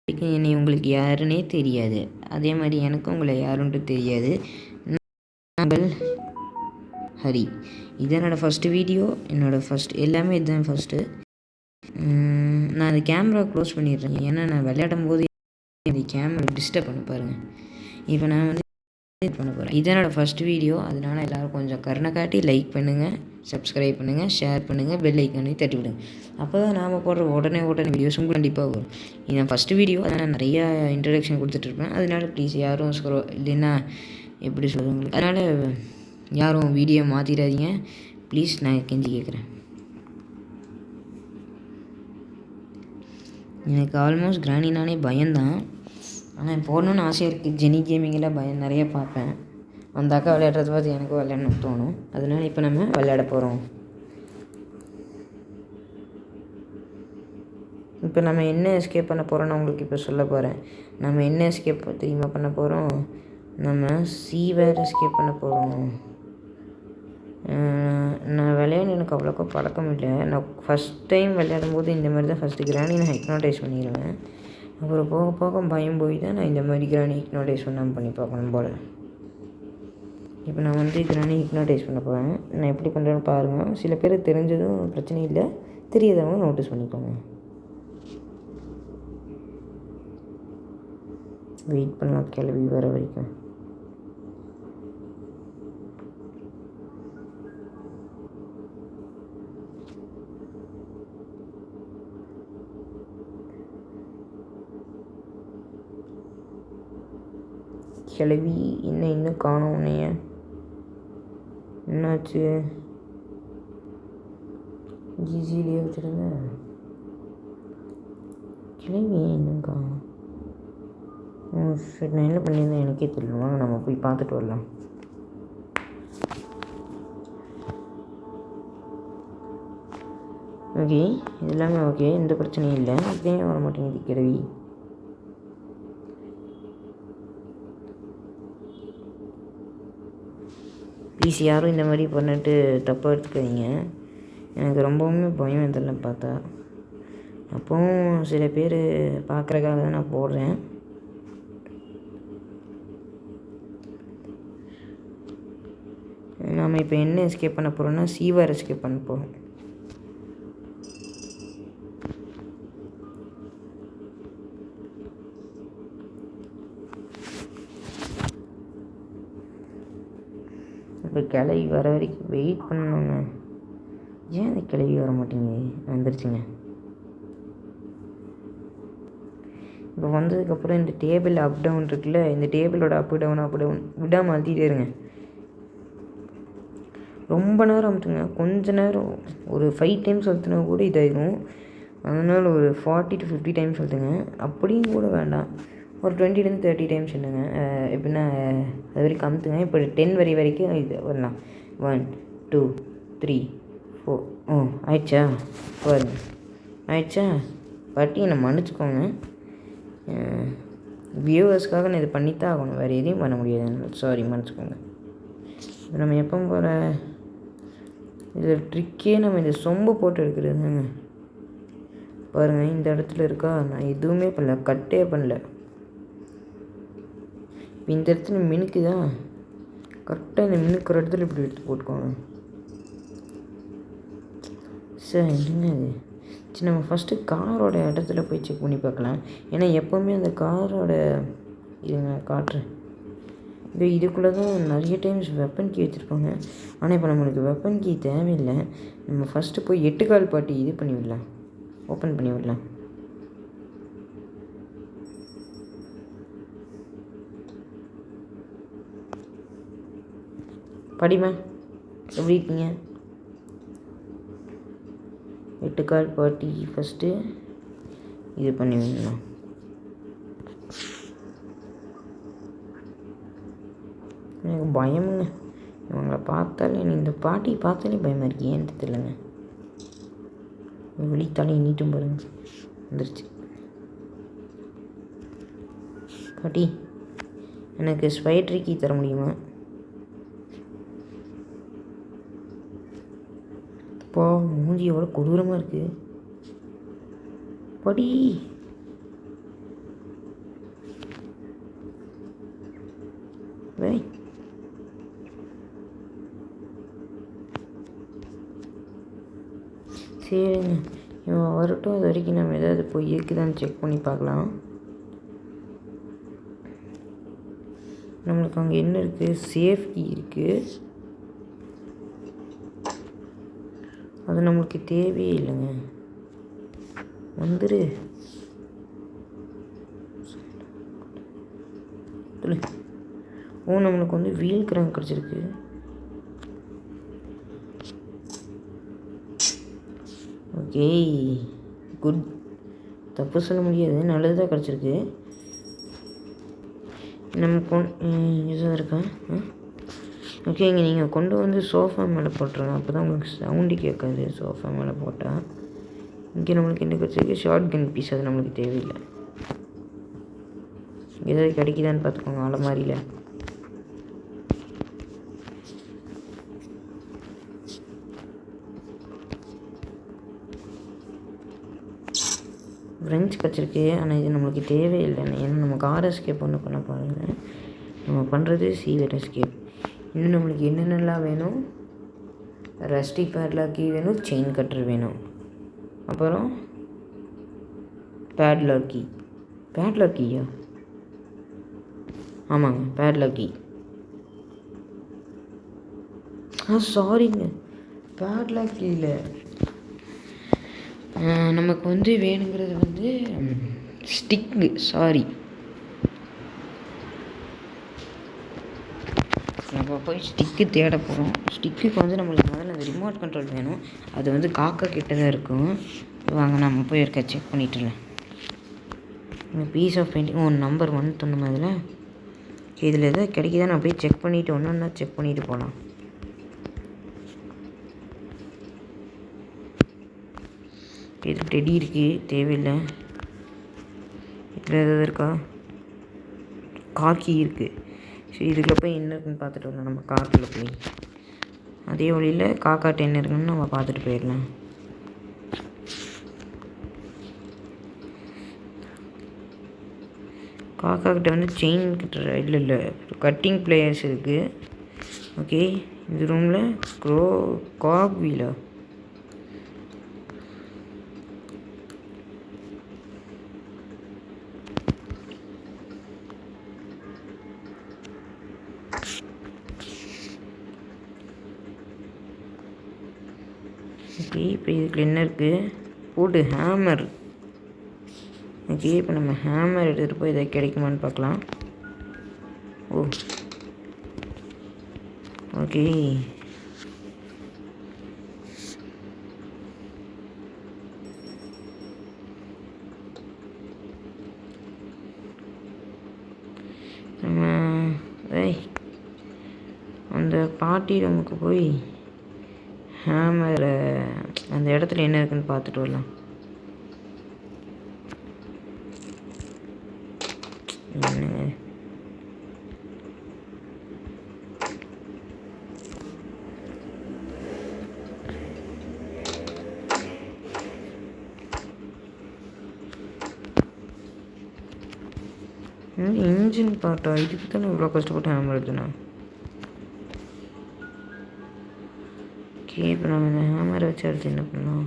வரைக்கும் என்னை உங்களுக்கு யாருன்னே தெரியாது. அதே மாதிரி எனக்கும் உங்களை யாருன்ட்டு தெரியாது. நான் ஹரி. இது என்னோடய ஃபஸ்ட்டு வீடியோ. ஃபஸ்ட் எல்லாமே இதுதான் ஃபஸ்ட்டு. நான் அந்த கேமரா க்ளோஸ் பண்ணிடுறேன். ஏன்னா நான் விளையாடும் போது அந்த கேமரா டிஸ்டர்ப் பண்ண பாருங்கள். இப்போ நான் வந்து பண்ண போகிறேன். இது என்னோடய ஃபஸ்ட் வீடியோ. அதனால் எல்லோரும் கொஞ்சம் கருணை காட்டி லைக் பண்ணுங்கள், சப்ஸ்கிரைப் பண்ணுங்கள், ஷேர் பண்ணுங்கள், பெல் ஐக்கானே தட்டி விடுங்க. அப்போ தான் நாம் போடுற உடனே வீடியோஸ் உங்களுக்கு கண்டிப்பாக வரும். இது நான் ஃபஸ்ட்டு வீடியோ. அதனால் நிறையா இன்ட்ரடக்ஷன் கொடுத்துட்ருப்பேன். அதனால் ப்ளீஸ் யாரும் இல்லைன்னா எப்படி சொல்லுவாங்க, அதனால் யாரும் வீடியோ மாற்றிடாதீங்க ப்ளீஸ், நான் கெஞ்சி கேட்குறேன். எனக்கு ஆல்மோஸ்ட் கிராணினாலே பயம்தான். ஆனால் போடணுன்னு ஆசையாக இருக்குது. ஜெனி கேமிங்கில் நிறைய பார்ப்பேன். அந்த அக்கா விளையாடுறத பார்த்து எனக்கும் விளையாடணும்னு தோணும். அதனால் இப்போ நம்ம விளையாட போகிறோம். இப்போ நம்ம என்ன எஸ்கேப் பண்ண போகிறோன்னு உங்களுக்கு இப்போ சொல்ல போகிறேன். நம்ம என்ன எஸ்கேப் தெரியுமா பண்ண போகிறோம்? நம்ம சீவர் எஸ்கேப் பண்ண போகிறோம். நான் விளையாட எனக்கு அவ்வளோக்கா பழக்கம் இல்லை. நான் ஃபஸ்ட் டைம் விளையாடும்போது இந்த மாதிரி தான் ஃபஸ்ட்டு கிராணி நான் ஹிப்னோடைஸ் பண்ணிடுவேன். அப்புறம் போக போக பயம் போய் தான் நான் இந்த மாதிரி கிராணி ஹிப்னோடைஸ் பண்ணாமல் பண்ணி பார்க்கணும் போல். இப்போ நான் வந்து கிராணி ஹிப்னோடைஸ் பண்ண போகிறேன். நான் எப்படி பண்ணுறேன்னு பாருங்கள். சில பேர் தெரிஞ்சதும் பிரச்சனை இல்லை, தெரியாதவங்க நோட்டீஸ் பண்ணிக்கோங்க. வெயிட் பண்ணலாம் கிளம்பி வர வரைக்கும். கிளவி இன்னும் காணோம். உன்னைய என்னாச்சு? ஈஸியிலே வச்சுருங்க. கிளவி இன்னும் காணும். சரி, நான் என்ன பண்ணியிருந்தேன் எனக்கே தெரியல. நம்ம போய் பார்த்துட்டு வரலாம். ஓகே, எல்லாமே ஓகே, எந்த பிரச்சனையும் இல்லை. அப்படியே வர மாட்டேங்குது கிளவி. ப்ளீஸ் யாரும் இந்த மாதிரி பண்ணிட்டு தப்பாக எடுத்துக்காதீங்க. எனக்கு ரொம்பவுமே பயம் இதெல்லாம் பார்த்தா. அப்போவும் சில பேர் பார்க்குறக்காக தான் நான் போடுறேன். நாம் இப்போ என்ன எஸ்கேப் பண்ண போகிறோம்னா சீவர் எஸ்கேப் பண்ண போகிறோம். இப்போ கிளவி வர வரைக்கும் வெயிட் பண்ணணுங்க. ஏன் அந்த கிளவி வர மாட்டேங்குது? வந்துருச்சுங்க. இப்போ வந்ததுக்கப்புறம் இந்த டேபிள் அப் டவுன் இருக்குல்ல, இந்த டேபிளோட அப் டவுன் விடாமல் அழுத்திட்டே இருங்க. ரொம்ப நேரம் அமுத்துங்க. கொஞ்ச நேரம் ஒரு 5 டைம்ஸ் அழுத்தினா கூட இதாயிடும். அதனால் ஒரு 40 to 50 டைம்ஸ் அழுத்துங்க. அப்படியும் கூட வேண்டாம், ஒரு 20 to 30 டைம்ஸ் என்னங்க எப்படின்னா அது வரைக்கும் அமுத்துங்க. இப்போ 10 வரைக்கும் இது வரலாம். 1 2 3 4 ஆயிடுச்சா? பாருங்க, ஆயிடுச்சா? பாட்டி என்னை மன்னிச்சுக்கோங்க. வியூவர்ஸ்க்காக நான் இது பண்ணித்தான் ஆகணும், வேறு எதையும் பண்ண முடியாது. சாரி, மன்னிச்சுக்கோங்க. நம்ம எப்போ போகிற இது ட்ரிக்கே நம்ம இந்த சொம்பு போட்டு எடுக்கிறதுங்க. பாருங்கள், இந்த இடத்துல இருக்கா, நான் எதுவுமே பண்ணல, கட்டே பண்ணல. இப்போ இந்த இடத்துல மினுக்குதா, கரெக்டாக இந்த மினுக்கிற இடத்துல இப்படி எடுத்து போட்டுக்கோங்க. சார் என்னங்க இது? சரி, நம்ம ஃபஸ்ட்டு காரோட இடத்துல போய் செக் பண்ணி பார்க்கலாம். ஏன்னா எப்போவுமே அந்த காரோட இதுங்க காட்டுறேன். இதுக்குள்ளே தான் நிறைய டைம்ஸ் வெப்பன் கீ வச்சுருப்பாங்க. ஆனால் இப்போ நம்மளுக்கு வெப்பன் கீ தேவையில்லை. நம்ம ஃபஸ்ட்டு போய் 8 கால் பாட்டி இது பண்ணி விடலாம், ஓப்பன் பண்ணி விடலாம். படிமா, எப்படி இருக்கீங்க? 8 கால் பாட்டி ஃபஸ்ட்டு இது பண்ணி விடலாம். எனக்கு பயமுங்க, இவங்களை பார்த்தாலே, இந்த பாட்டி பார்த்தாலே பயமாக இருக்கு. ஏன்னு தெரியலங்க. வெளித்தாலே நீட்டும் பாருங்க, வந்துருச்சு. பாட்டி, எனக்கு ஸ்பைட்ரி கீ தர முடியுமா? அப்பா, மூஞ்சி எவ்வளோ கொடூரமாக இருக்குது. பாட்டி, ஏய் சரிங்க, இவன் வரட்டும். அது வரைக்கும் நம்ம ஏதாவது போய் இருக்குதான்னு செக் பண்ணி பார்க்கலாம். நம்மளுக்கு அங்கே என்ன இருக்குது? சேஃப் கீ இருக்குது. அது நம்மளுக்கு தேவையே இல்லைங்க. வந்துரு. ஓ, நம்மளுக்கு வந்து வீல் கிராங்க் கிடச்சிருக்கு. Okay, good. தப்பு சொல்ல முடியாது, நல்லதுதான் கிடச்சிருக்கு. நம்ம இதுதான் இருக்கா? ஓகே, இங்கே நீங்கள் கொண்டு வந்து சோஃபா மேலே போட்டுருங்க. அப்போ தான் உங்களுக்கு சவுண்டு கேட்காது சோஃபா மேலே போட்டால். இங்கே நம்மளுக்கு என்ன கிடச்சிருக்கு? Shotgun piece. அது நம்மளுக்கு தேவையில்லை. ஏதாவது கிடைக்குதான்னு பார்த்துக்கோங்க அலமாரியில். ஃப்ரெஞ்ச் கிடச்சிருக்கு. ஆனால் இது நம்மளுக்கு தேவையில்லை. ஏன்னா நம்ம கார் எஸ்கேப் ஒன்று பண்ண பாருங்கள். நம்ம பண்ணுறது சீலர் எஸ்கேப். இன்னும் நம்மளுக்கு என்னென்னலாம் வேணும்? ரஸ்டி பேட்லாக் கீ வேணும், செயின் கட்டர் வேணும், அப்புறம் பேட்லாக் கீ. பேட்லாக் கீயா? ஆமாங்க, பேட்லாக் கீ. சாரிங்க, பேட்லாக் கீயில் நமக்கு வந்து வேணுங்கிறது வந்து ஸ்டிக்கு. சாரி, நம்ம போய் ஸ்டிக்கு தேட போகிறோம். ஸ்டிக்குக்கு வந்து நம்மளுக்கு முதல்ல அந்த ரிமோட் கண்ட்ரோல் வேணும். அது வந்து காக்கா கிட்ட தான் இருக்கும். வாங்க நம்ம போய் இருக்க செக் பண்ணிட்டுருலாம். பீஸ் ஆஃப் பெயிண்டிங் நம்பர் 1 சொன்னோம். அதில் இதில் எதாவது கிடைக்குதா நான் போய் செக் பண்ணிவிட்டு ஒன்றா செக் பண்ணிவிட்டு போகலாம். இது டெடி இருக்குது, தேவையில்லை. இதில் எதாவது இருக்கா? காக்கி இருக்குது. சரி, இதுக்குள்ள போய் என்ன இருக்குன்னு பார்த்துட்டு வரலாம். நம்ம காக்கில் போய் அதே வழியில் காக்காட்ட என்ன இருக்குன்னு நம்ம பார்த்துட்டு போயிடலாம். காக்காக்கிட்ட வந்து செயின் கிட்ட இல்லை கட்டிங் பிளேயர்ஸ் இருக்குது. ஓகே, இந்த ரூமில் காக் வீலா? ஓகே, இப்போ இதுக்குள்ள என்ன இருக்குது? போட்டு ஹேமர். ஓகே, இப்போ நம்ம ஹேமர் எடுத்துகிட்டு போய் இதை கிடைக்குமான்னு பார்க்கலாம். ஓகே, நம்ம அந்த பாட்டி ரூமுக்கு போய் ஹேமரை அந்த இடத்துல என்ன இருக்குன்னு பார்த்துட்டு வரலாம். இன்ஜின் பார்ட்டா? இதுக்கு தானே இவ்வளோ கஷ்டப்பட்டு ஹேமர் எடுத்துனா. ஓகே, இப்போ நம்ம இந்த ஹேமரை வச்சு அடுத்து என்ன பண்ணலாம்?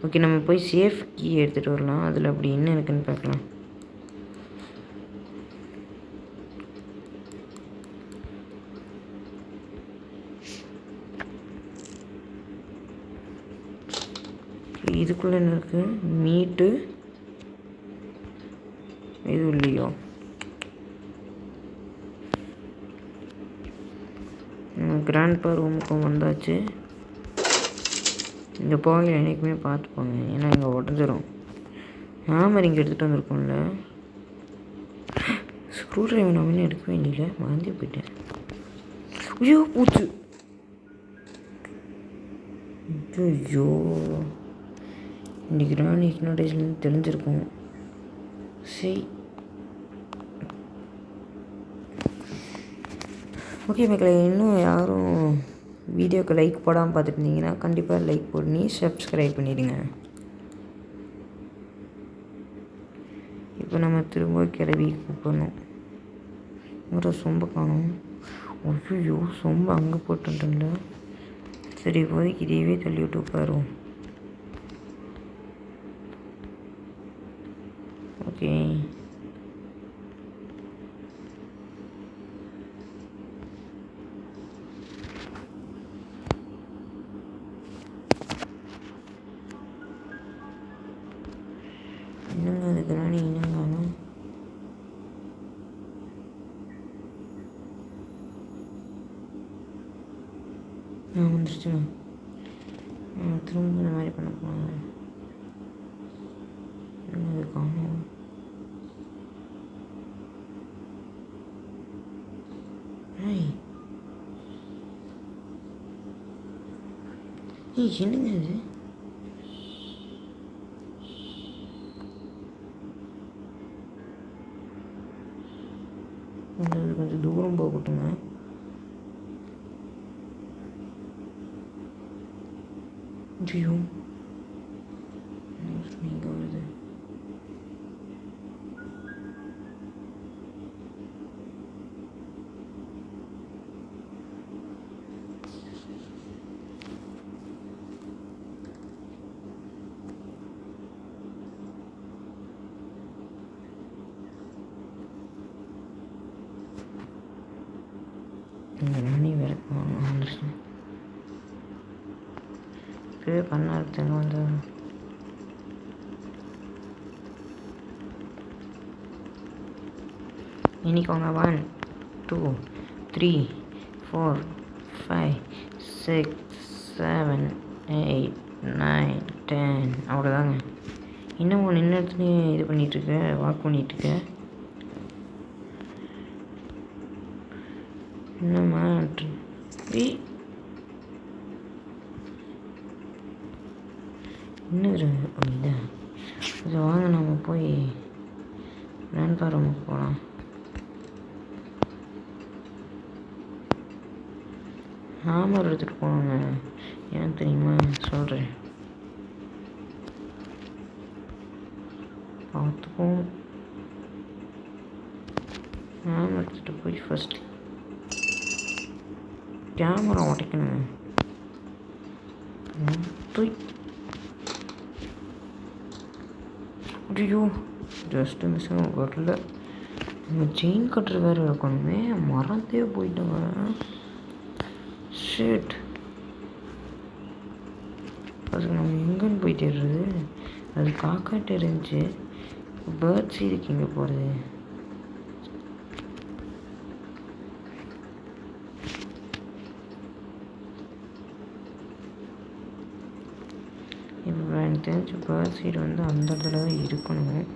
ஓகே, நம்ம போய் சேஃப் கீ எடுத்துகிட்டு வரலாம். அதில் அப்படி என்ன இருக்குன்னு பார்க்கலாம். இதுக்குள்ளே என்ன இருக்குது? மீட்டு இது இல்லையோ? கிராண்ட்பா ரூமுக்கும் வந்தாச்சு. இங்கே போக என்றைக்குமே பார்த்துப்போங்க, ஏன்னா இங்கே உடஞ்சிரும். ஹேமர் இங்கே எடுத்துகிட்டு வந்திருக்கோம்ல. ஸ்க்ரூ ட்ரைவர் நம்ம இன்னும் எடுக்கவே இல்லை, மறந்தே போயிட்டேன். ஐயோ பூச்சு. ஐயோ, இன்றைக்கி ராணி ஹிப்னோடைஸ்லேருந்து தெரிஞ்சிருக்கும். சரி, ஓகே மக்களே, இன்னும் யாரும் வீடியோக்கு லைக் போடாமல் பார்த்துட்டு இருந்தீங்கன்னா கண்டிப்பாக லைக் பண்ணி சப்ஸ்கிரைப் பண்ணிவிடுங்க. இப்போ நம்ம திரும்ப கிளவி கூப்பிடணும். ஒரு சொம்பை காணும். ஐயோ சொம்பை அங்கே போட்டுட்டோம்ல. சரி இப்போதைக்கு இதையவே தள்ளி விட்டு உட்காருவோம். ஓகே என்னங்க அதுக்கு ராணி என்னங்க வந்துருச்சுங்க. திரும்ப இந்த மாதிரி பண்ண போனாங்க. அது காணும். என்னங்க அது? கொஞ்சம் தூரம் போகட்டுங்க. ஐயோ எங்கே வருது? இந்த ராணி வேறு வந்துருச்சு. இப்போவே பண்ண எடுத்துங்க வந்து எண்ணிக்கோங்க. 1 2 3 4 5 6 7 8 9 10 அவ்வளோதாங்க. இன்னும் நின்று இடத்துல இது பண்ணிகிட்ருக்க, வாக் பண்ணிகிட்ருக்க. என்னம்மா இன்னும் இதான் அது. வாங்க நம்ம போய் கிராண்ட்பா ரூமுக்கு போகலாம். ஹேமர் எடுத்துகிட்டு போகணுங்க. ஏன் தெரியுமா சொல்கிறேன், பார்த்துப்போம். ஹேமர் எடுத்துகிட்டு போய் ஃபஸ்ட்டு கேமரா உடைக்கணுங்க. ஐயோ ஜஸ்ட்டு மிஸ் வரல. நம்ம செயின் கட்டுற வேறு இருக்கணுமே, மறந்தே போயிட்டோங்க. ஷிட், அதுக்கு நம்ம எங்கேன்னு போய் தேடுறது? அது காக்காட்டு இருந்துச்சு. பேர்ட்ஸ் இதுக்கு எங்கே போகிறது? இப்போ எனக்கு தெரிஞ்ச பேர்ட் சைடு வந்து அந்த இடத்துல தான் இருக்கணும்.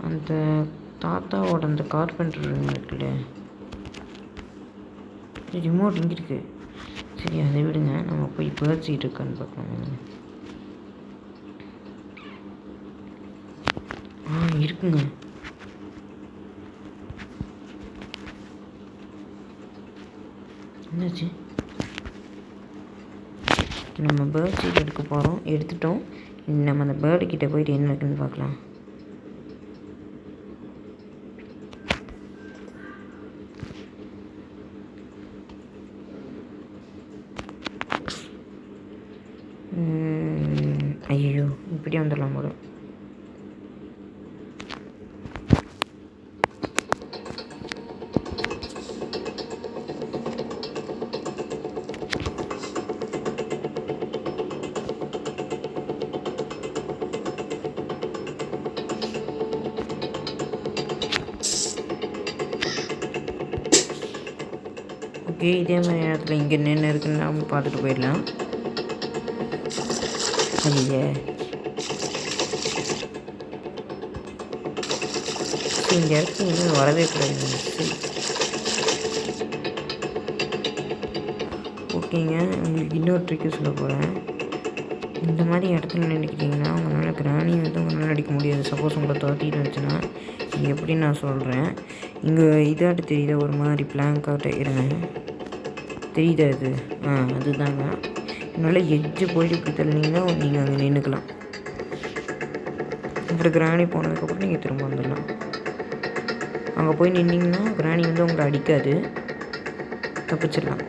அந்த தாத்தாவோட அந்த கார்பெண்டர் இருக்குல்ல, ரிமோட் இங்கே இருக்குது. சரி அதை விடுங்க, நம்ம போய் பேர்ட் சைடு இருக்கான்னு பார்க்கலாம். இருக்குங்க. என்னாச்சு? நம்ம பேர்ட் சீட் எடுக்க போகிறோம். எடுத்துட்டோம். நம்ம அந்த பேர்டு கிட்டே போயிட்டு என்ன இருக்குன்னு பார்க்கலாம். ஐயோ இப்படியே வந்துடலாம் போல. ஓகே, இதே மாதிரி நேரத்தில் இங்கே என்ன இருக்குன்னு நம்ம பார்த்துட்டு போயிடலாம். ஐயா இந்த இடத்துக்கு இன்னும் வரவே கூடாது. ஓகேங்க, உங்களுக்கு இன்னொரு ட்ரிக்கு சொல்ல போகிறேன். இந்த மாதிரி இடத்துல நினைக்கிட்டிங்கன்னா உங்களால் கிராணி வந்து உங்களால் அடிக்க முடியாது. சப்போஸ் உங்களை தோட்டிட்டு இருந்துச்சுன்னா இது எப்படி நான் சொல்கிறேன். இங்கே இதாட்டு தெரியுதா ஒரு மாதிரி பிளாங்காட்ட இருங்க, தெரியுதா இது? அதுதாங்க. என்னால் எட்ஜு போயிட்டு இப்படி தள்ளினீங்கன்னா நீங்கள் அங்கே நின்றுக்கலாம். அப்புறம் கிராணி போனதுக்கப்புறம் நீங்கள் திரும்ப வந்துடலாம். அங்கே போய் நின்றிங்கன்னா கிராணி வந்து உங்களை அடிக்காது, தப்பிச்சிடலாம்.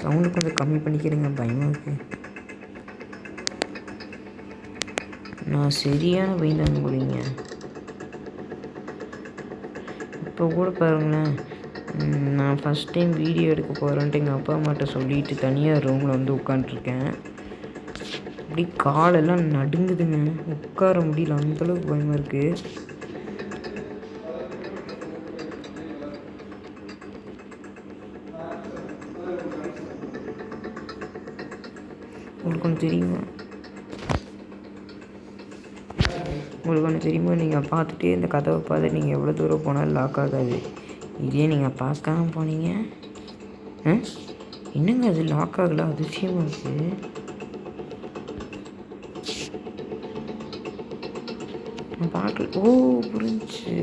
சவுண்டு கொஞ்சம் கம்மி பண்ணிக்கிறேங்க, பயமாக இருக்குது. நான் சரியான பயந்தாங்க போலீங்க. இப்போ கூட பாருங்களேன், நான் ஃபஸ்ட் டைம் வீடியோ எடுக்க போகிறேன்ட்டு எங்கள் அப்பா அம்மாட்ட சொல்லிவிட்டு தனியாக ரூமில் வந்து உட்காண்ட்ருக்கேன். அப்படி காலெல்லாம் நடுங்குதுங்க, உட்கார முடியல, அந்தளவுக்கு பயமாக இருக்குது. உங்களுக்கு ஒன்று தெரியுமா, நீங்கள் பார்த்துட்டே இந்த கதவை பார்த்து நீங்கள் எவ்வளோ தூரம் போனாலும் லாக் ஆகாது. இதே நீங்கள் பார்க்காம போனீங்க, என்னங்க அது லாக் ஆகல, அதிசயமாக இருக்குது. நான் பார்க்கல. புரிஞ்சிச்சு,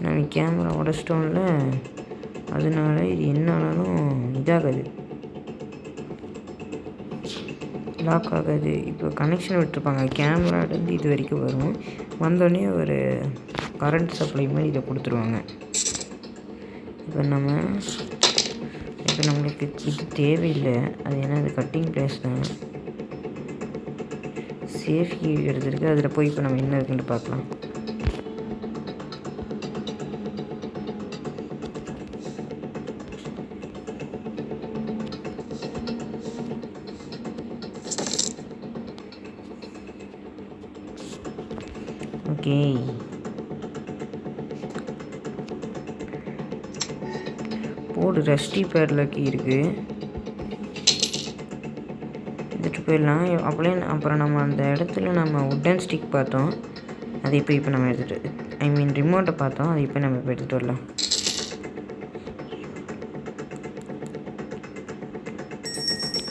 நான் கேமரா உடச்சிட்டோம்ல, அதனால இது என்ன ஆனாலும் இதாகாது, லாக் ஆகாது. இப்போ கனெக்ஷன் விட்டுருப்பாங்க, கேமராலேருந்து இது வரைக்கும் வரும். வந்தோடனே ஒரு கரண்ட் சப்ளை மாதிரி இதை கொடுத்துருவாங்க. இப்போ நம்மளுக்கு இது தேவையில்லை, அது ஏன்னா அது கட்டிங் பிளேஸ் தான். சேஃப் கீ எடுத்துருக்கு, அதில் போய் இப்போ நம்ம என்ன இருக்குன்னு பார்க்கலாம். ஓகே, போர்டு ரஸ்டி பேட்லாக்கி இருக்குது, எடுத்துகிட்டு போயிடலாம். அப்புறம் நம்ம அந்த இடத்துல நம்ம உட்டன் ஸ்டிக் பார்த்தோம், அதை இப்போ நம்ம எடுத்துகிட்டு ரிமோட்டை பார்த்தோம், அதை இப்போ நம்ம எடுத்துகிட்டு வரலாம்.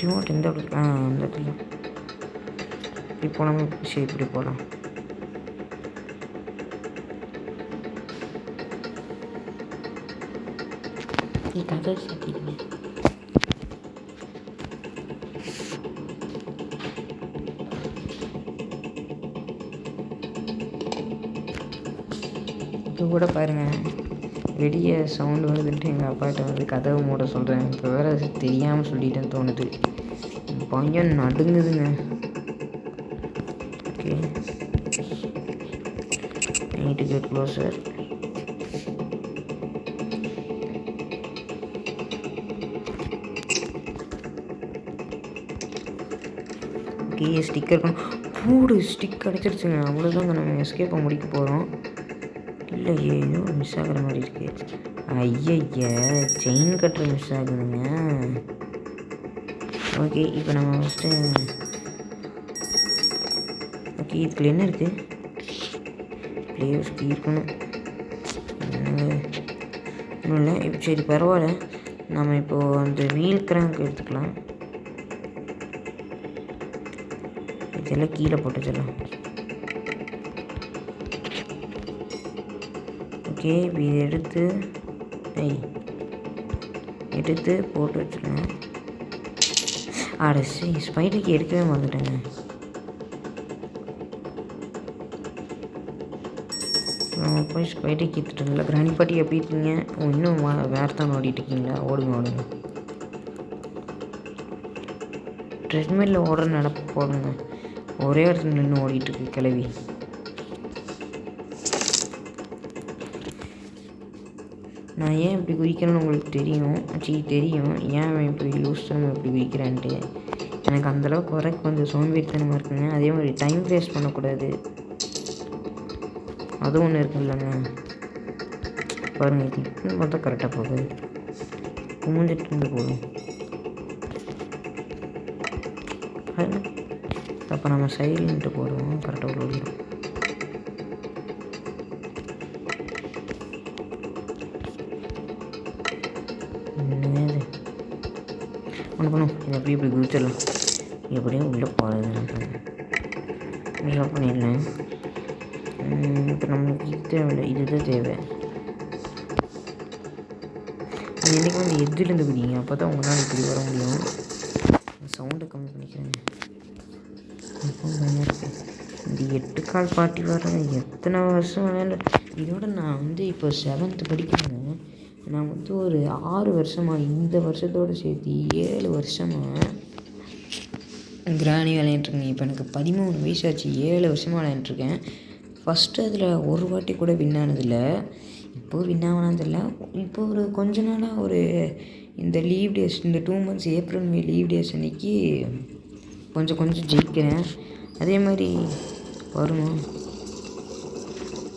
ரிமோட் எந்த இடத்துல? அந்த இடத்துல இப்படி போகலாமா? சரி, இப்படி போகலாம். கதை சாத்திடுங்க. இப்போ கூட பாருங்கள், வெளியே சவுண்டு வருதுன்ட்டு எங்கள் அப்பாட்ட வந்து கதவு மூட சொல்கிறேன். இப்போ வேறு தெரியாமல் சொல்லிட்டேன்னு தோணுது, பையன் நடுங்குதுங்க. ஓகே, நீட்டு கேட் க்ளோசர். ஓகே, ஸ்டிக்கர் போடு, ஸ்டிக் கிடச்சிருச்சுங்க. அவ்வளோதாங்க, நம்ம எஸ்கேப்பை முடிக்க போகிறோம். இல்லை, ஏதோ மிஸ் ஆகிற மாதிரி இருக்குது. ஐயய்ய, செயின் கட்டுற மிஸ் ஆகுதுங்க. ஓகே, இப்போ நம்ம ஃபஸ்ட்டு ஓகே, இதுக்குள்ள என்ன இருக்குது? பிளேயர்ஸ்க்கு இருக்கணும், ஒன்றும் இல்லை. இப்போ சரி, பரவாயில்ல, நம்ம இப்போது அந்த வீல் கிராங்க் எடுத்துக்கலாம். இதெல்லாம் கீழே போட்டு வச்சிடலாம். ஓகே, இப்போ இதை எடுத்து போட்டு வச்சிடலாம். ஸ்பைடருக்கு எடுக்கவே மறந்துட்டேங்க. நம்ம போய் ஸ்பைடருக்கு எடுத்துட்டோம்ல. கிராணி பாட்டி எப்படி இருக்கீங்க? இன்னும் வேறு தான் ஓடிட்டு இருக்கீங்களா? ஓடுங்க. ட்ரெட்மில்லில் ஓடுற நடப்பு போடுங்க. ஒரே இடத்துல நின்று ஓடிட்டுருக்கு கிளவி. நான் ஏன் இப்படி குதிக்கிறேன்னு உங்களுக்கு தெரியும். ஏன் அவன் இப்படி லூஸ் தனமாக இப்படி குதிக்கிறான்ட்டு. எனக்கு அந்தளவுக்கு வரக்கு கொஞ்சம் சோம்பேறித்தனமாக இருக்குங்க. அதே மாதிரி டைம் வேஸ்ட் பண்ணக்கூடாது, அதுவும் ஒன்று இருக்குல்லங்க. பாருங்கள், இது இப்படின்னு பார்த்தா கரெக்டாக போகுது, குமிஞ்சிட்டு இருந்து போதும். அப்போ நம்ம சைலண்ட்டு போடுவோம், கரெக்டாக ஓடிடும். ஒன்று பண்ணும், இது அப்படியே இப்படி குதிச்சிடலாம். எப்படியும் உள்ளே போகிறது ட்ராப் பண்ணிடலாம். இப்போ நம்மளுக்கு இது தேவையில்லை, இதுதான் தேவை. அது என்றைக்கு வந்து எதுலேருந்து குதிங்க, அப்போ தான் உங்களால் இப்படி வர முடியும். சவுண்டை கம்மி பண்ணிக்கிறேன். எனக்கும் பயமாக இருக்குது. இந்த 8 கால் பாட்டி வர எத்தனை வருஷம் வேணாலும் இதோட நான் வந்து இப்போ 7th படிக்கிறேங்க. நான் வந்து ஒரு 6 வருஷமாக இந்த வருஷத்தோடு சேர்த்து 7 வருஷமாக கிராணி விளையாண்டுருக்கேன். இப்போ எனக்கு 13 வயசாச்சு. 7 வருஷமாக விளையாண்டுருக்கேன். ஃபஸ்ட்டு அதில் ஒரு வாட்டி கூட வின் ஆனதில்லை. இப்போது வின் ஆகலான்னு தெரியல. இப்போ ஒரு கொஞ்ச நாளாக ஒரு இந்த லீவ் டேஸ் இந்த 2 months April May leave days அன்றைக்கி கொஞ்சம் ஜெயிக்கிறேன். அதே மாதிரி பாருங்க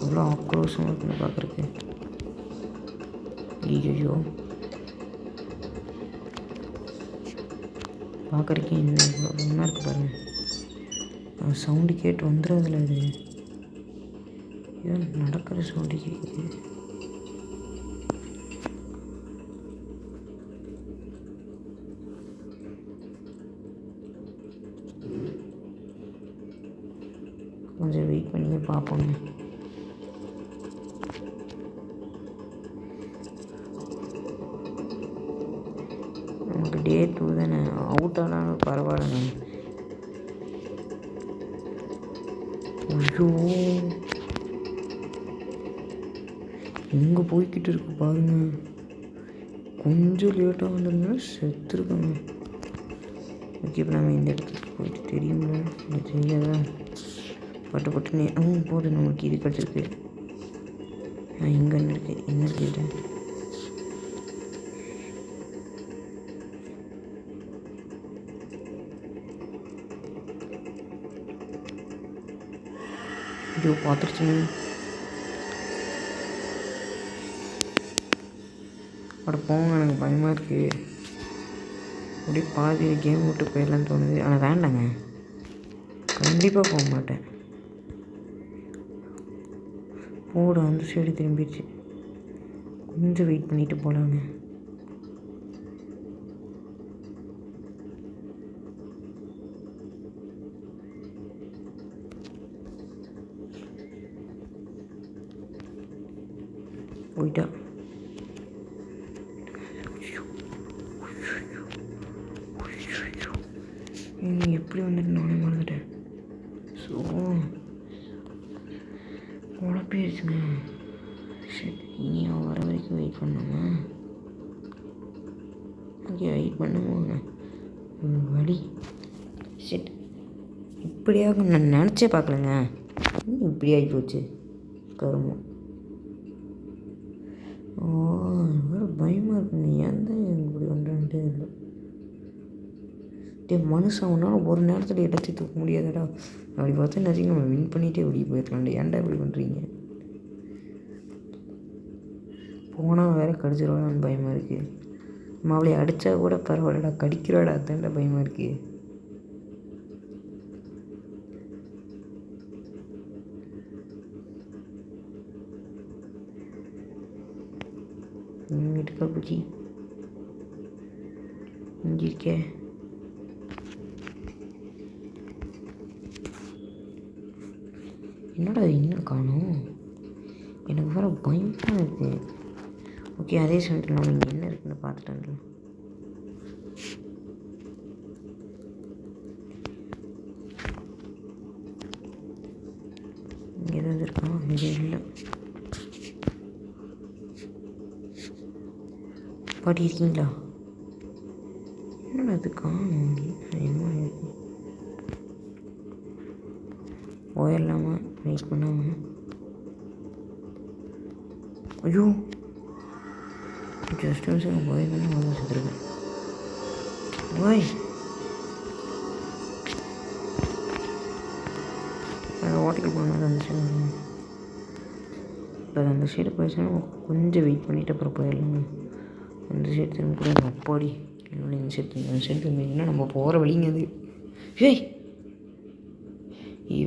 எவ்வளோ ஆக்ரோஷமாக இருக்குன்னு பார்க்குறக்கு. ஐயோ பார்க்குறக்கே இன்னும் இவ்வளோ இருக்குது பாருங்கள். சவுண்டு கேட்டு வந்துடுறதில்ல. அது ஏதோ நடக்கிற சவுண்டு கேட்குது. கொஞ்சம் வெயிட் பண்ணி பார்ப்போங்க. நமக்கு டே 2 தானே. அவுட் ஆனாலும் பரவாயில்லைங்க. ஐயோ எங்கே போய்கிட்டு இருக்கு பாருங்க. கொஞ்சம் லேட்டாக வந்திருந்தா செத்துருக்கோங்க. ஓகே இப்போ நம்ம இந்த இடத்துக்கு போயிட்டு தெரியுங்களா இல்லை தெரியாதா? பட்டுனே போது நம்மளுக்கு இது கிடச்சிருக்கு. இங்கே இருக்குது என்ன கேட்டேன். ஐயோ பார்த்துருச்சுங்க. அப்படி போங்க, எனக்கு பயமாக இருக்குது. அப்படியே பாதி கேம் விட்டு போயிடலான்னு தோணுது. ஆனால் வேண்டாங்க, கண்டிப்பாக போக மாட்டேன். போட அந்த சைடு திரும்பிடுச்சு. கொஞ்சம் வெயிட் பண்ணிவிட்டு போகலாங்க. போயிட்டா. நீ எப்படி வந்துட்டு நானே மறந்துட்டேன். ஸோ குழப்பிடுச்சுங்க. சரி இனி அவன் வர வரைக்கும் வெயிட் பண்ணோமா? ஓகே வெயிட் பண்ணுவோங்க. வழி சரி இப்படியாக நான் நினச்சே பார்க்கலங்க. இப்படி ஆகி போச்சு கருமம். எவ்வளோ பயமாக இருக்குங்க. ஏன் தான் இப்படி பண்ணுறான்ட்டு இல்லை. மனுஷன் அவனால் ஒரு நேரத்தில் இடத்தை தூக்க முடியாதடா. அப்படி பார்த்தா நினச்சிங்க நம்ம வின் பண்ணிகிட்டே வெளியே போயிருக்கலாம்டா. ஏன்டா இப்படி பண்ணுறீங்க? போனால் வேறு கடிச்சிருவாடான்னு பயமாக இருக்குது. நம்ம அவளை அடித்தா கூட பரவாயில்லடா, கடிக்கிறாடா அதான்டா பயமாக இருக்குது. வீட்டுக்கா பூச்சி இங்கே இருக்கே. என்னடா இன்னும் காணும்? எனக்கு வேறு பயமாக இருக்குது. ஓகே அதே சமயத்தில் நம்ம இங்கே என்ன இருக்குன்னு பார்த்துட்டு வந்துடலாம். இங்கே ஏதாவது இருக்கா? இங்கே இல்லை. பாட்டி இருக்கீங்களா? என்னடா அது காணும்? என்ன இருக்கு? போயிடலாமா வெயிட் பண்ணாமல்? ஐயோ ஜஸ்ட் நிமிஷம் போயிருந்தேன். வந்து செத்துருக்கேன். ஓய் ஓட்டைக்கு போனால் அந்த சைடு வரணும். இப்போ அந்த சைடு போயிடுச்சுன்னா கொஞ்சம் வெயிட் பண்ணிவிட்டு அப்புறம் போயிடலாங்க. அந்த சைடு திரும்ப கூட அப்பாடி என்னோட இந்த சைடு திரும்பிங்கன்னா நம்ம போகிற வழிங்க அது. ஏய்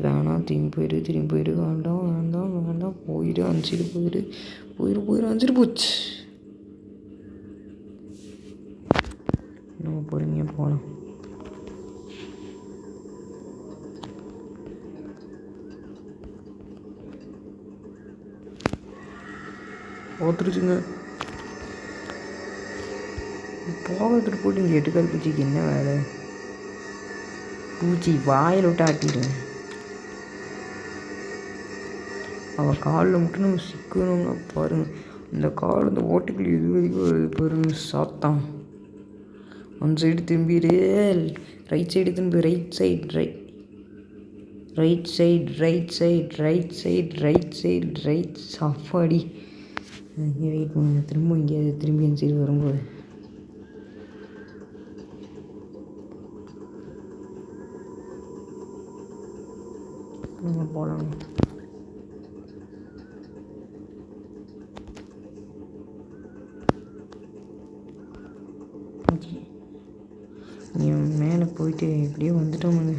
வேணாம் திரும்பி போயிடு வேண்டாம் போயிடு அந்த சைடு போயிடு அந்த சைடு போச்சு. நம்ம பொறுமையாக போகலாம். பார்த்துருச்சுங்க. போகிறதுக்கு போட்டு இங்கே 8 கால் பூச்சிக்கு என்ன வேலை? பூச்சி வாயில் விட்டு ஆட்டிடுவேன். அவள் காலில் மட்டும் நம்ம சிக்கணும்னா பாருங்கள், இந்த கால் இந்த ஓட்டுக்குள்ளே இது வரைக்கும் வருது பாருங்கள். சாத்தான் ஒன் சைடு திரும்பிடு, ரைட் சைடு திரும்பி, ரைட் சைடு ரைட் சாப்பாடி. இங்கே வெயிட் பண்ணுங்க, திரும்ப இங்கே திரும்பி அந்த சைடு வரும்போது போகலாம். நீ மேலே போயிட்டு எப்படியோ வந்துட்டோமுங்க.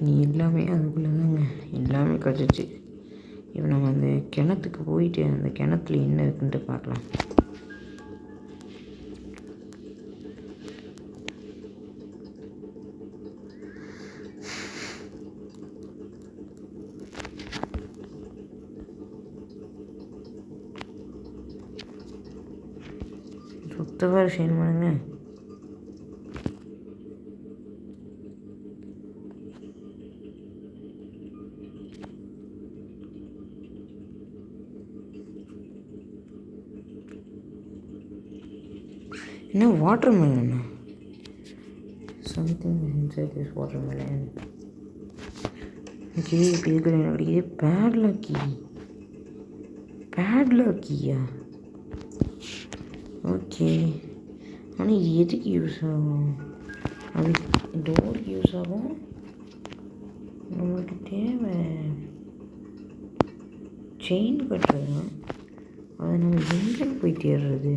நீ எல்லாமே அதுக்குள்ளே தாங்க எல்லாமே கிடச்சிச்சு. இப்போ நம்ம அந்த கிணத்துக்கு போயிட்டு அந்த கிணத்துல என்ன இருக்குன்ட்டு பார்க்கலாம். சுத்தமாக ஷேர் பண்ணுங்க. என்ன வாட்டர் மெலனா? Something inside this watermelon. Okay, இப்போ இருக்கிற என்னுடைய பேட்லாக்கியா? ஓகே, ஆனால் இது எதுக்கு யூஸ் ஆகும்? அது டோருக்கு யூஸ் ஆகும். நம்மளுக்கு தேவை செயின் கட்டுறது. அதை நம்ம எங்கே போய் தேடுறது?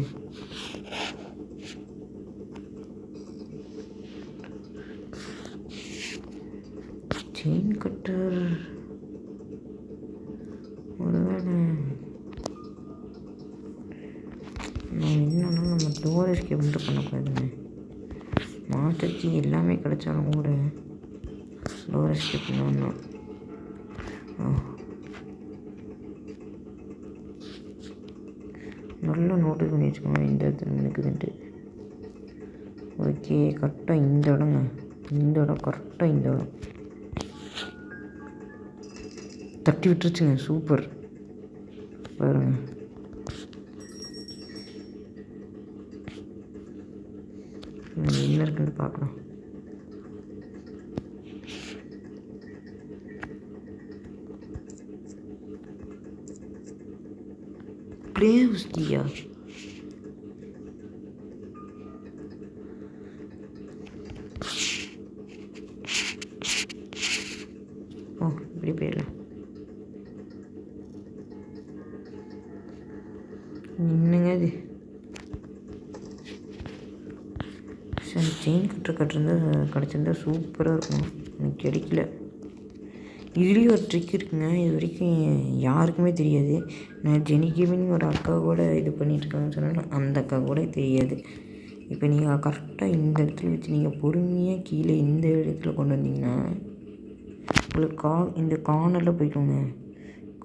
செயின் கட்டர் ஒருவேளை நான் என்னன்னா நம்ம டோர் எஸ்கேப் மட்டும் பண்ணக்கூடாதுங்க. மாற்றச்சி எல்லாமே கிடைச்சாலும் கூட டோர் எஸ்கேப் பண்ணணும். நல்லா நோட்டீஸ் பண்ணி வச்சுக்கணும் இந்த இடத்துல இருக்குதுன்ட்டு. ஓகே, கரெக்டாக இந்த இடங்க, இந்த இடம் கரெக்டாக இந்த இடம் தட்டி விட்டுருச்சுங்க. சூப்பர் பாருங்க. என்ன இருக்குன்னு பார்க்கலாம். பிளேஸ்டியா? ஓ, இப்படி போயிடலாம். என்னங்க இது? செயின் கட்டுருந்தா கிடச்சிருந்தா சூப்பராக இருக்கும். எனக்கு கிடைக்கல. இதுலேயும் ஒரு ட்ரிக் இருக்குங்க, இது வரைக்கும் யாருக்குமே தெரியாது. நான் ஜெனிகேமின்னு ஒரு அக்கா கூட இது பண்ணிகிட்ருக்காங்கன்னு சொன்னாலும் அந்த அக்கா கூட தெரியாது. இப்போ நீங்கள் கரெக்டாக இந்த இடத்துல வச்சு நீங்கள் பொறுமையாக கீழே இந்த இடத்துல கொண்டு வந்தீங்கன்னா உங்களுக்கு இந்த கார்னரில் போய்க்கோங்க.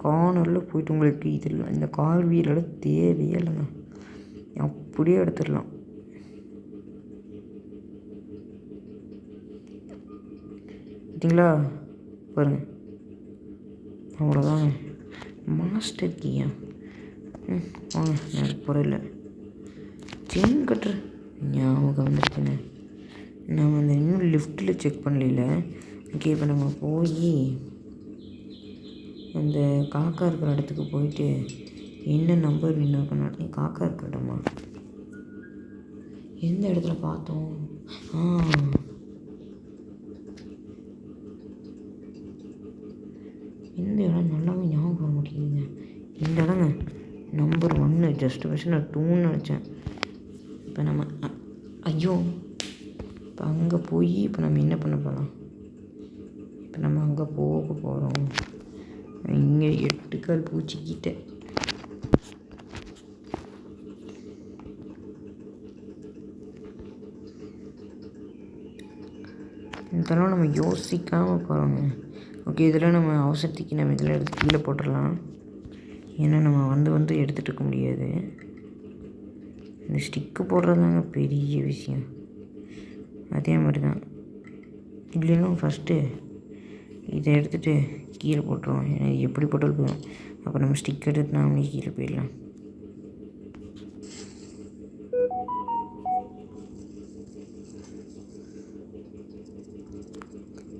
கார்னரில் போய்ட்டு உங்களுக்கு இதில் இந்த கால் வீலோட தேவையே இல்லைங்க, அப்படியே எடுத்துடலாம். பார்த்தீங்களா பாருங்கள், அவ்வளோதாங்க. மாஸ்டர் கீயா? வாங்க, எனக்கு புரியல. செயின் கட்டுற ஞாபகம் வந்துருச்சுங்க. நம்ம அந்த இன்னும் லிஃப்ட்டில் செக் பண்ணல. ஓகே, இப்போ நம்ம போய் அந்த காக்கா இருக்கிற இடத்துக்கு போயிட்டு என்ன நம்பர் வின் பண்ணாலும் காக்கா இருக்கிற இடமா எந்த இடத்துல பார்த்தோம்? இந்த இடம் நல்லாவே ஞாபகம் வர மாட்டேங்குதுங்க. இந்த இடங்க நம்பர் 1 ஜஸ்ட் மிஸ். நான் 2ன்னு நினச்சேன். இப்போ நம்ம ஐயோ, இப்போ அங்கே போய் இப்போ நம்ம என்ன பண்ண போகிறோம்? இப்போ நம்ம அங்கே போக போகிறோம். இங்கே 8 கால் பூச்சிக்கிட்ட இதெல்லாம் நம்ம யோசிக்காமல் போகிறோங்க. ஓகே, இதில் நம்ம அவசரத்துக்கு நம்ம இதில் கீழே போட்டுடலாம். ஏன்னா நம்ம வந்து எடுத்துகிட்டு இருக்க முடியாது. இந்த ஸ்டிக்கு போடுறதாங்க பெரிய விஷயம். அதே மாதிரி தான் இல்லைன்னா ஃபஸ்ட்டு இதை எடுத்துகிட்டு கீழே போட்டுருவோம். ஏன்னா எப்படி போட்டாலும் போயிடும். அப்போ நம்ம ஸ்டிக் எடுத்து நாமளே கீழே போயிடலாம்.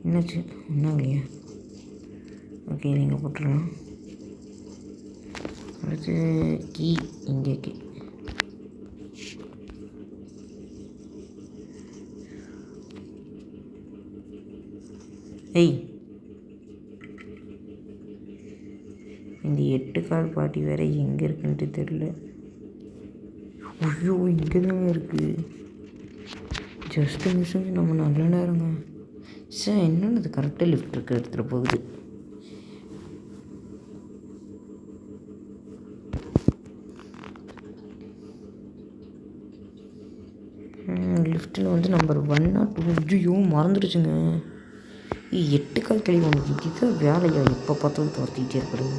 என்னாச்சு? என்ன இல்லையா? ஓகே, நீங்கள் போட்டுடலாம். அடுத்து கீ இங்கே கீ. ஏய், இந்த 8 கால் பாட்டி வேறு எங்கே இருக்குன்ட்டு தெரில. ஐயோ, இங்கே தாங்க இருக்குது. ஜஸ்ட்டு மிஸ்ஸுங்க, நம்ம நல்ல நேரங்க. சார் என்னென்னது கரெக்டாக லிஃப்ட் இருக்க எடுத்துகிட்டு போகுது. லிஃப்ட்டில் வந்து நம்பர் 1 or 2. ஐயோ மறந்துடுச்சுங்க. 8 கால் கழிவு ஒன்று இதுதான் வேலையா எப்போ பார்த்தாலும் துரத்திக்கிட்டே இருக்கிறது.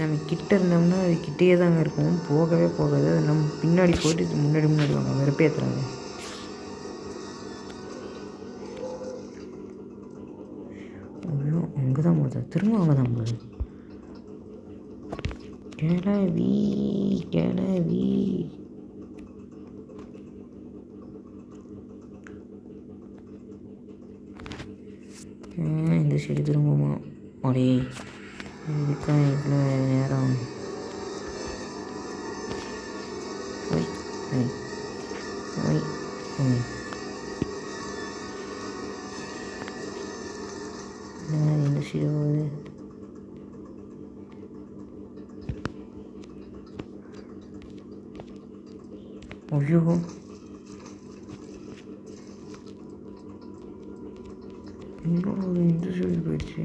நம்ம கிட்டே இருந்தோம்னா அது கிட்டே தாங்க இருக்கும், போகவே போகாது. அது நம்ம பின்னாடி போயிட்டு முன்னாடி வாங்க வெறுப்பேற்றுறாங்க. ஐயோ, அங்கே தான் போகுது, திரும்ப அங்கே தான் போகுது. கிளவி இந்த சைடு திரும்பமா. ஒரே இதுக்காக இவ்வளோ நேரம். ஓய் ஓய் ஓய் ஓய். இந்த சைடு போகுது. ஐயோ, இன்னொரு இந்த சைடு போயிடுச்சு.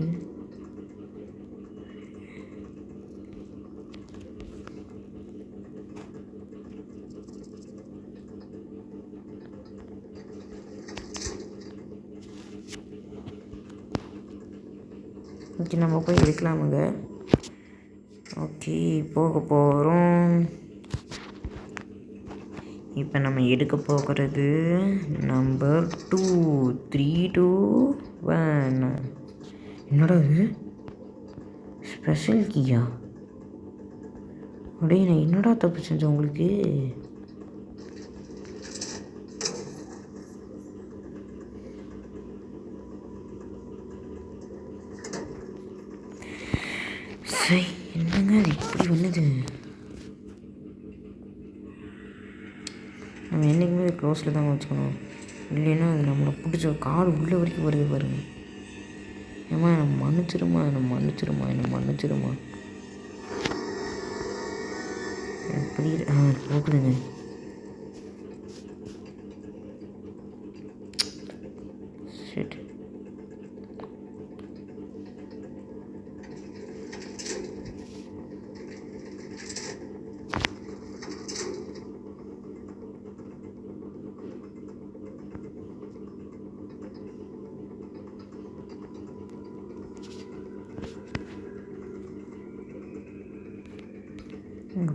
ஓகே, நம்ம போய் எடுக்கலாமுங்க. ஓகே, போக போகிறோம். இப்போ நம்ம எடுக்க போகிறது நம்பர் 2, 3, 2, 1. என்னடா இது ஸ்பெஷல் கீயா? அப்படியே நான் என்னடா தப்பு செஞ்சேன் உங்களுக்கு? சரி, என்னங்க அது இப்படி பண்ணுது? நம்ம என்றைக்குமே க்ளோஸில் தாங்க வச்சுக்கணும், இல்லைன்னா அது நம்மளை பிடிச்ச கால் உள்ள வரைக்கும் வருது பாருங்க. ஏம்மா என்னை மன்னிச்சிருமா எப்படி போகுதுங்க. சரி,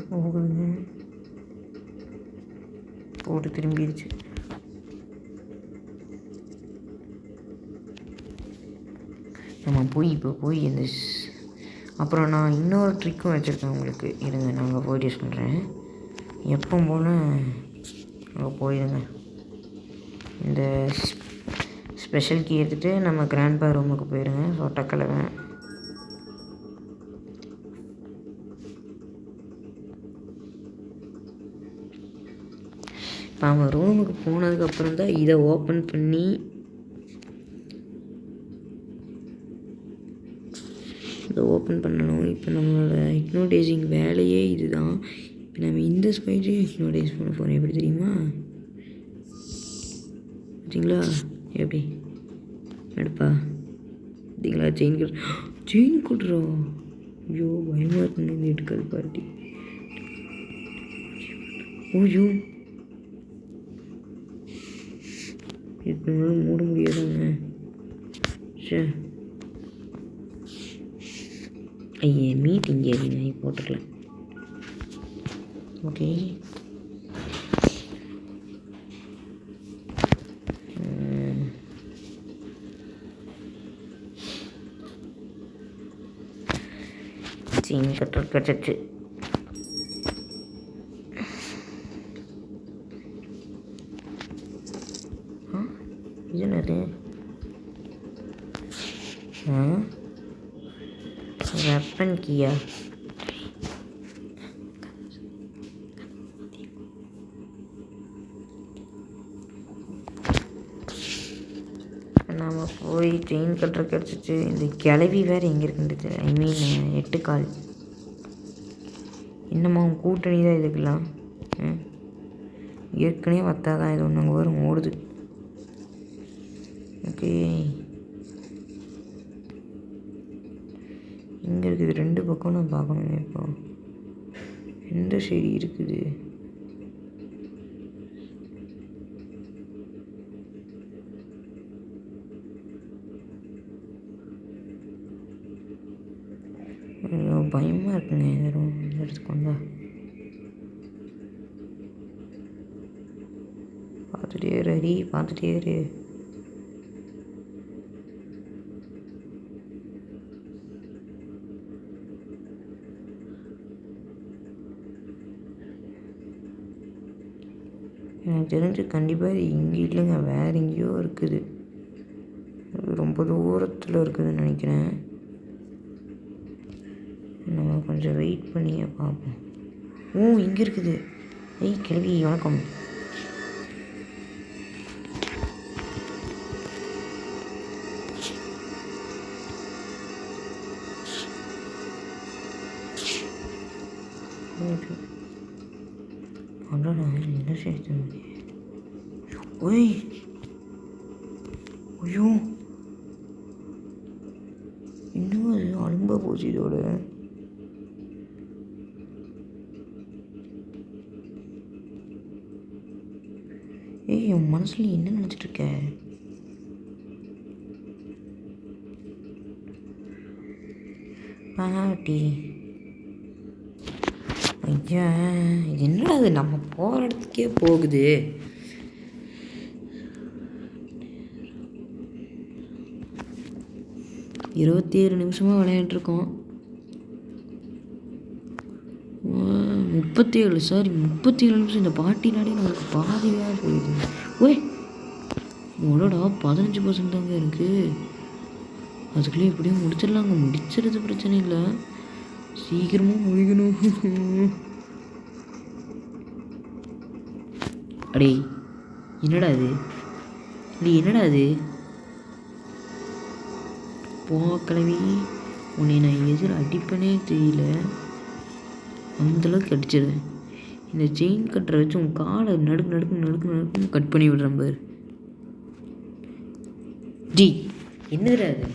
போகுதுங்க. போட்டு திரும்பிடுச்சு. நம்ம இப்போ போய் இந்த அப்புறம் நான் இன்னொரு ட்ரிக்கும் வச்சுருக்கேன் உங்களுக்கு. இருங்க, நாங்கள் போய்ட்டு யூஸ் பண்ணுறேன். எப்போ போல் அங்கே போயிடுங்க. இந்த ஸ்பெஷல் கீ எடுத்துகிட்டு நம்ம கிராண்ட்பா ரூமுக்கு போயிடுங்க. ஸோ டக்கலவேன் இப்போ அவன் ரூமுக்கு போனதுக்கப்புறம் தான் இதை ஓப்பன் பண்ணி பண்ணணும். இப்போ நம்மளோட ஹிப்னோடைசிங் வேலையே இது தான். இப்போ நம்ம இந்த ஸ்பைஸையும் ஹிப்னோடைஸ் பண்ண போகிறோம். எப்படி தெரியுமா? பார்த்தீங்களா எப்படி எடுப்பா? பார்த்தீங்களா செயின் கொடுறோம். ஐயோ, பயமாக இருக்குன்னு எடுக்காது பாட்டி. ஓய்யோ, இப்போ மூட முடியாதாங்க. சரி, ஐயே மீட் இங்கே இருங்க, போட்டுக்கலாம். ஓகே. செயின் கட்டர் கிடச்சிச்சு. இது என்னது? வெப்பன் கீயா? நாம் போய் செயின் கட்டர் கிடச்சிச்சு. இந்த கிளவி வேறு எங்கே இருக்குன்றது, ஐ மீன் 8 கால். இன்னமும் அவன் கூட்டணி தான் இதுக்கெல்லாம். ஏற்கனவே வத்தாதான் இது ஒன்று அங்கே வரும் ஓடுது. ஓகே, எங்கே இருக்குது? 2 பக்கம் நான் பார்க்கணுமே. இப்போ எந்த சைடு இருக்குது? பயமாக இருக்குங்க இந்த இடத்துக்கு வந்தா. பார்த்துட்டே இரு ஹரி, பார்த்துட்டே இரு. எனக்கு தெரிஞ்சு கண்டிப்பாக இங்கே இல்லைங்க, வேறு எங்கேயோ இருக்குது. ரொம்ப தூரத்தில் இருக்குதுன்னு நினைக்கிறேன். நம்ம கொஞ்சம் வெயிட் பண்ணியே பார்ப்போம். இங்கே இருக்குது. கிழவி வணக்கம். என்ன செய்ய? ஐயோ, இன்னும் அது அலும்பா போச்சு இதோட. என் மனசுல என்ன நினச்சிட்டு இருக்க? பாட்டி ஐயா, என்னடா அது நம்ம போகிற இடத்துக்கே போகுது. இருபத்தி 7 நிமிஷமாக விளையாண்டுருக்கோம். 37 நிமிஷம். இந்த பாட்டினாலே நம்மளுக்கு பாதியாக போயிடுது. உடடா 15% தாங்க இருக்குது. அதுக்குள்ளே எப்படியும் முடிச்சிடலாங்க. முடிச்சிடுறது பிரச்சனை இல்லை, சீக்கிரமாக முடிக்கணும். அடே என்னடா அது? என்னடா அது? கிளவி உன்னை நான் எதில் அடிப்பனே தெரியல, அந்தளவுக்கு அடிச்சிடுவேன். இந்த செயின் கட்டரை வச்சு உன் காலை நடுக்கு கட் பண்ணி விடுறேன் பாரு. ஜி என்னதுடா அது?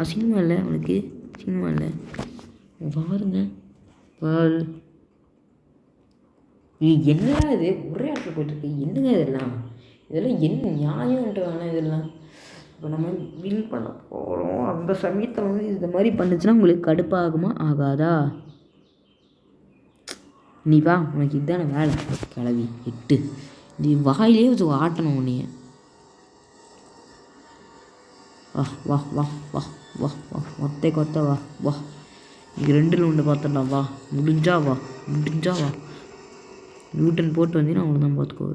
அசிங்கமாக இல்லை அவனுக்கு? அசிங்கமாக இல்லை பாருங்க பாரு. என்னடா இது ஒரே இடத்துல போயிட்டுருக்கு? என்னங்க இதெல்லாம் என்ன நியாயம்ன்றாங்க இதெல்லாம்? இப்போ நம்ம வின் பண்ண போகிறோம், அந்த சமயத்தில் இந்த மாதிரி பண்ணுச்சுன்னா உங்களுக்கு கடுப்பாகுமா ஆகாதா? நீ வா, உனக்கு இதுதானே வேலை கிளவி 8. நீ வாயிலே வச்சு ஆட்டணும் உன்னைய. வா வா வா வா வா வா ஒத்தை கொத்த வா வா. இங்கே 2ல் 1 பார்த்துடலாம். வா, முடிஞ்சா வா. நியூட்டன் போட்டு வந்தீங்கன்னா அவ்வளோதான் பார்த்துக்கோ.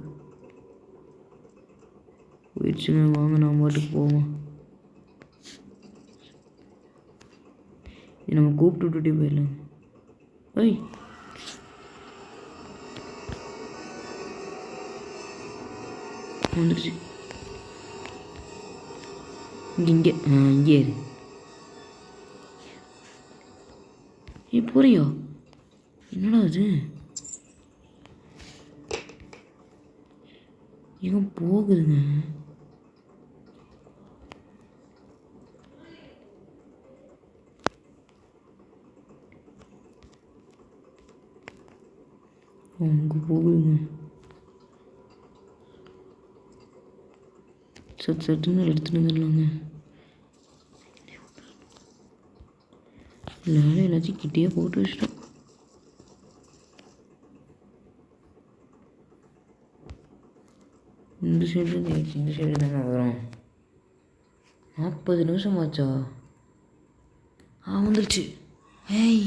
போயிடுச்சுங்க, வாங்க நான் பாட்டுக்கு போவோம். நம்ம கூப்பிட்டு விட்டுட்டே போயிடலாம். வந்துடுச்சு. இங்கே இரு. போறியோ? என்னடா அது? இவன் போகுதுங்க. அங்கே போகுதுங்க. சட்டுன்னு எடுத்துகிட்டு வந்துடலாங்க. நானும் எல்லாத்தையும் கிட்டேயே போட்டு வச்சிட்டோம். இந்த சைடு இந்த சைடு தானே வரும். 40 நிமிஷம் ஆச்சா? வந்துருச்சு. ஏய்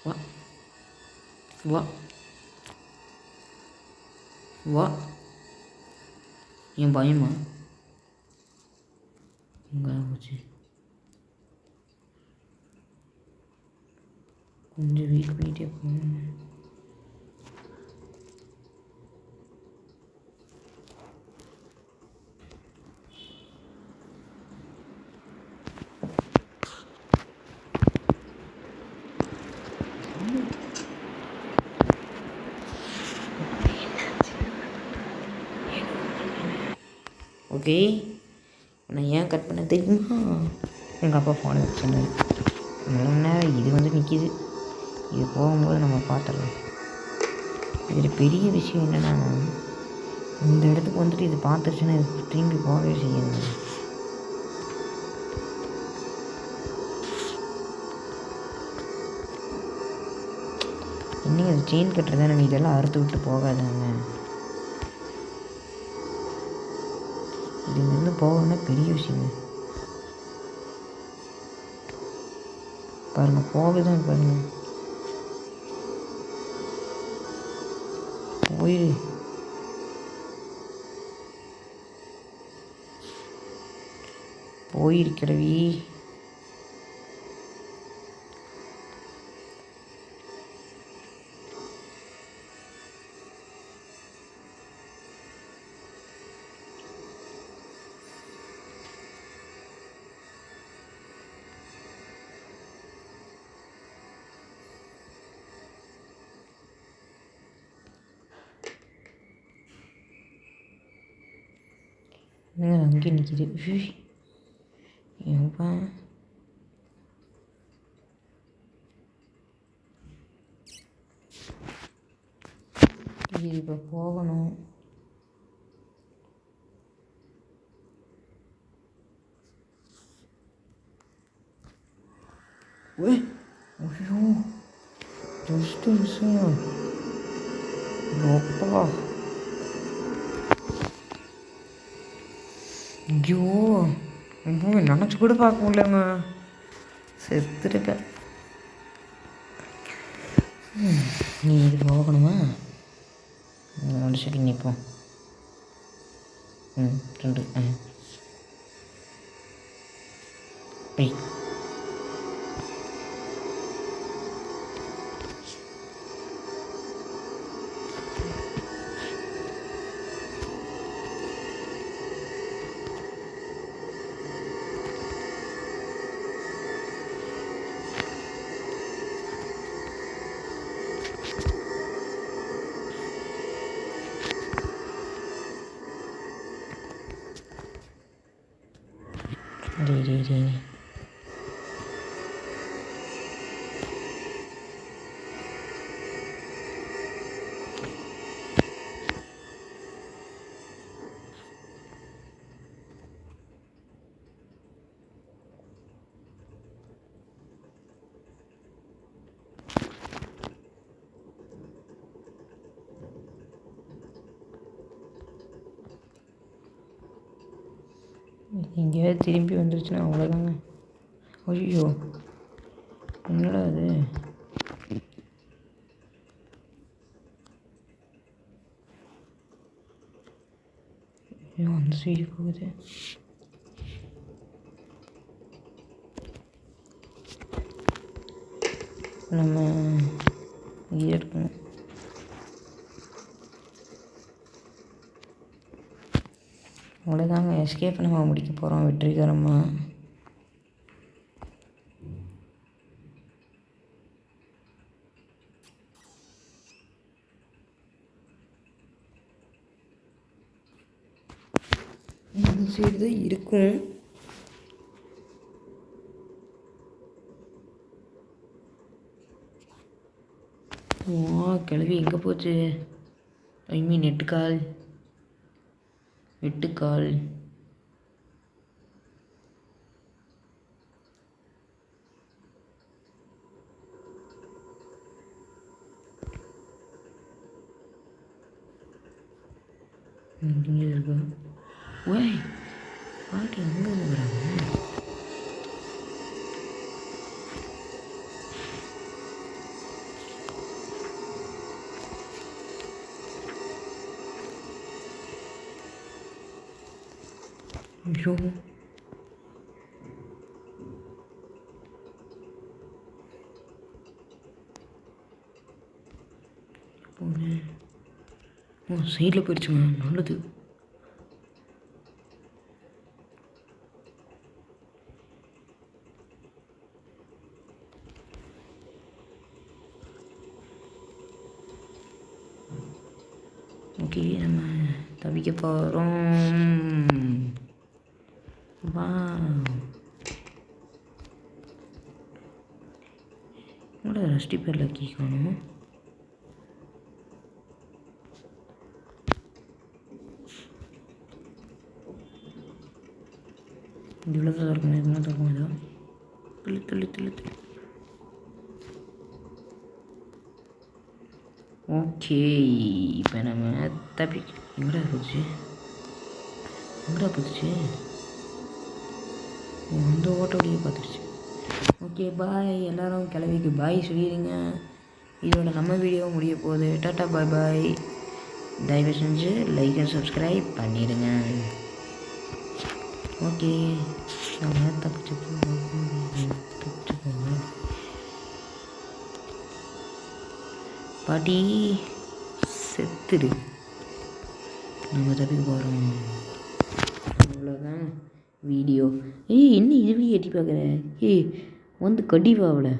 வா வா வா. என் பயமா எங்கே போச்சு? கொஞ்சம் வெயிட் பண்ணிகிட்டே போகணும். ஓகே, நான் ஏன் கட் பண்ண தெரியுமா? எங்கள் அப்பா ஃபோனை வச்சுருந்தாரு. நேரம் இது வந்து நிற்கிது. இது போகும்போது நம்ம பார்த்துடலாம். இதில் பெரிய விஷயம் என்னென்னா, இந்த இடத்துக்கு வந்துட்டு இது பார்த்துருச்சுன்னா இது திரும்பி போகவே செய்யணும். இன்னும் அது செயின் கட்டுறதா நம்ம இதெல்லாம் அறுத்து விட்டு போகாதாங்க. இதுலேருந்து போகணுன்னா பெரிய விஷயங்க. பாருங்கள், போகுதான் பாருங்கள். போயிரு. போயிருக்கிறவி. அங்கே நிற்கிது. ஏப்பா இது இப்போ போகணும். ஐயோ, ஜஸ்ட் விஷயம். அப்பா, ஐயோ ஐயோ, நினச்சி கூட பார்க்க முடியலங்க. செத்துருக்கேன். நீ இது போகணுமா? 1 செகண்ட் நிற்போம். 2 போய் டேய். எங்கேயாவது திரும்பி வந்துருச்சுன்னா அவ்வளோதாங்க. ஐயோ, என்னடா அது? ஐயோ, அந்த சைடு போகுது. நம்ம இங்கே இருக்கணும். அவ்வளோதாங்க, எஸ்கேப் நம்ம முடிக்க போகிறோம் வெற்றிகரமாக. இந்த சைடு தான் இருக்கும். கிளவி எங்கே போச்சு? ஐ மீன் எட்டுக்கால். இங்கே இருக்கா? ஓய் பாட்டி அங்கே இருக்கிறாங்க. ஐயோ போனேன். ஓ சைடில் போயிடுச்சுங்க. நல்லது. ஓகே நம்ம தவிக்க போகிறோம். வா உங்களோட ரஷ்டி பேரில் கேட்கணும். இவ்வளோ தான் இருக்கும். இவ்வளோ தான் இருக்கும். இதோ துள்ளி துள்ளி துள்ளி துள்ளி. ஓகே இப்போ நம்ம தப்பி எங்கடா போச்சு? எங்கடா போச்சு? அந்த ஓட்டோடையே பார்த்துருச்சு. Okay bye. எல்லோரும் கிளவிக்கு பாய் சொல்லிடுங்க. இதோட நம்ம வீடியோ முடிய போகுது. டாட்டா பாய் பாய். தயவு செஞ்சு லைக் அண்ட் சப்ஸ்கிரைப் பண்ணிடுங்க. ஓகே நம்ம தப்பிச்சு போங்க. பாட்டி செத்துடு. நம்ம தப்பிக்க போகிறோம். அவ்வளோதான் வீடியோ. என்ன இதுலேயே எட்டி பார்க்குற? வந்து கடிவாவில்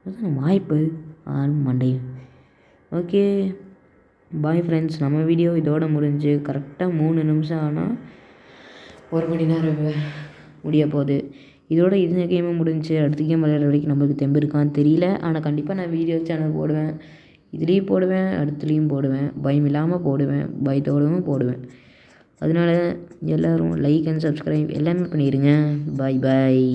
அதான் வாய்ப்பு ஆள் மண்டையும். Okay bye friends. நம்ம வீடியோ இதோட முடிஞ்சு கரெக்டாக 3 நிமிஷம் ஆனால் 1 மணி நேரம் முடிய போகுது. இதோட இந்த கேமும் முடிஞ்சு அடுத்த கேம் விளையாடுற வரைக்கும் நம்மளுக்கு தெம்பு இருக்கான்னு தெரியல. ஆனால் கண்டிப்பாக நான் வீடியோ சேனல் போடுவேன். இதுலேயும் போடுவேன், அடுத்துலேயும் போடுவேன். பயம் இல்லாமல் போடுவேன், பயத்தோடவும் போடுவேன். அதனால் எல்லோரும் லைக் அண்ட் சப்ஸ்கிரைப் எல்லாமே பண்ணிடுங்க. பாய் பாய்.